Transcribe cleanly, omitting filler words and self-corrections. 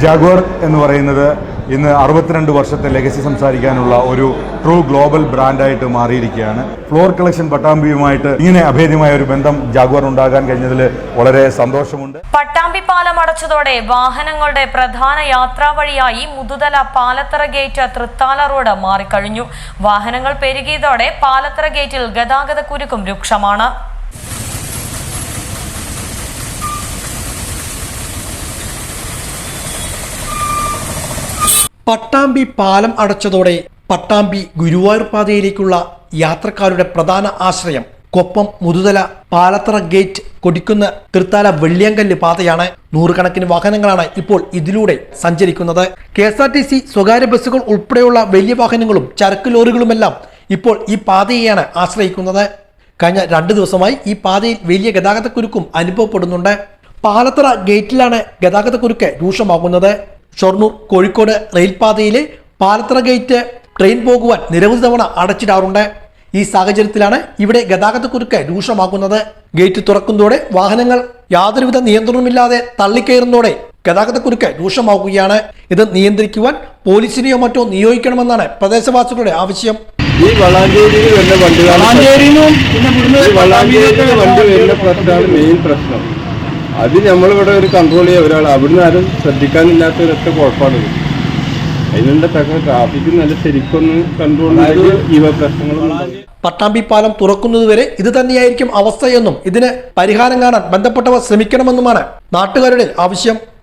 Jaguar എന്ന് പറയുന്നത് ഇന്ന് 62 വർഷത്തെ ലെഗസി സംസാരിക്കാനുള്ള ഒരു ട്രൂ ഗ്ലോബൽ ബ്രാൻഡായിട്ട് മാറിയിരിക്കുകയാണ്. ഫ്ലോർ കളക്ഷൻ പട്ടാമ്പിയുമായിട്ട് ഇങ്ങനെ അഭേദ്യമായ ഒരു ബന്ധം ജാഗ്വർ ഉണ്ടാകാൻ കഴിഞ്ഞതിൽ വളരെ സന്തോഷമുണ്ട്. പട്ടാമ്പി പാലം അടച്ചതോടെ വാഹനങ്ങളുടെ പ്രധാന യാത്രാ വഴിയായി മുതുതല പാലത്തറ ഗേറ്റ് തൃത്താല റോഡ് മാറിക്കഴിഞ്ഞു. വാഹനങ്ങൾ പെരുകിയതോടെ പാലത്തറ ഗേറ്റിൽ ഗതാഗത കുരുക്കും രൂക്ഷമാണ്. പട്ടാമ്പി പാലം അടച്ചതോടെ പട്ടാമ്പി ഗുരുവായൂർ പാതയിലേക്കുള്ള യാത്രക്കാരുടെ പ്രധാന ആശ്രയം കൊപ്പം മുതുതല പാലത്തറ ഗേറ്റ് കൊടിക്കുന്ന് തൃത്താല വെള്ളിയങ്കല്ല് പാതയാണ്. നൂറുകണക്കിന് വാഹനങ്ങളാണ് ഇപ്പോൾ ഇതിലൂടെ സഞ്ചരിക്കുന്നത്. KSRTC സ്വകാര്യ ബസ്സുകൾ ഉൾപ്പെടെയുള്ള വലിയ വാഹനങ്ങളും ചരക്ക് ലോറികളുമെല്ലാം ഇപ്പോൾ ഈ പാതയെയാണ് ആശ്രയിക്കുന്നത്. കഴിഞ്ഞ 2 ദിവസമായി ഈ പാതയിൽ വലിയ ഗതാഗതക്കുരുക്കും അനുഭവപ്പെടുന്നുണ്ട്. പാലത്തറ ഗേറ്റിലാണ് ഗതാഗതക്കുരുക്ക് രൂക്ഷമാകുന്നത്. ഷൊർണൂർ കോഴിക്കോട് റെയിൽപാതയിലെ പാലത്തറ ഗേറ്റ് ട്രെയിൻ പോകുവാൻ നിരവധി തവണ അടച്ചിടാറുണ്ട്. ഈ സാഹചര്യത്തിലാണ് ഇവിടെ ഗതാഗതക്കുരുക്ക് രൂക്ഷമാകുന്നത്. ഗേറ്റ് തുറക്കുന്നതോടെ വാഹനങ്ങൾ യാതൊരുവിധ നിയന്ത്രണമില്ലാതെ തള്ളിക്കയറുന്നതോടെ ഗതാഗതക്കുരുക്ക് രൂക്ഷമാകുകയാണ്. ഇത് നിയന്ത്രിക്കുവാൻ പോലീസിനെയോ മറ്റോ നിയോഗിക്കണമെന്നാണ് പ്രദേശവാസികളുടെ ആവശ്യം. ഈ വളാഞ്ചേരിയിൽ വരുന്ന വണ്ടി വരുന്ന പ്രശ്നമാണ് മെയിൻ പ്രശ്നം. അത് നമ്മളിവിടെ ഒരു കൺട്രോൾ ചെയ്യുക ഒരാൾ അവിടുന്ന് ആരും ശ്രദ്ധിക്കാനില്ലാത്ത ഒരൊറ്റ കുഴപ്പമാണ്. അതിനുള്ള ട്രാഫിക് നല്ല ശരിക്കൊന്ന് കൺട്രോൾ ചെയ്ത് ഈ പ്രശ്നങ്ങൾ. പട്ടാമ്പി പാലം തുറക്കുന്നതുവരെ ഇത് തന്നെയായിരിക്കും അവസ്ഥയെന്നും ഇതിന് പരിഹാരം കാണാൻ ബന്ധപ്പെട്ടവർ ശ്രമിക്കണമെന്നുമാണ് നാട്ടുകാരുടെ ആവശ്യം.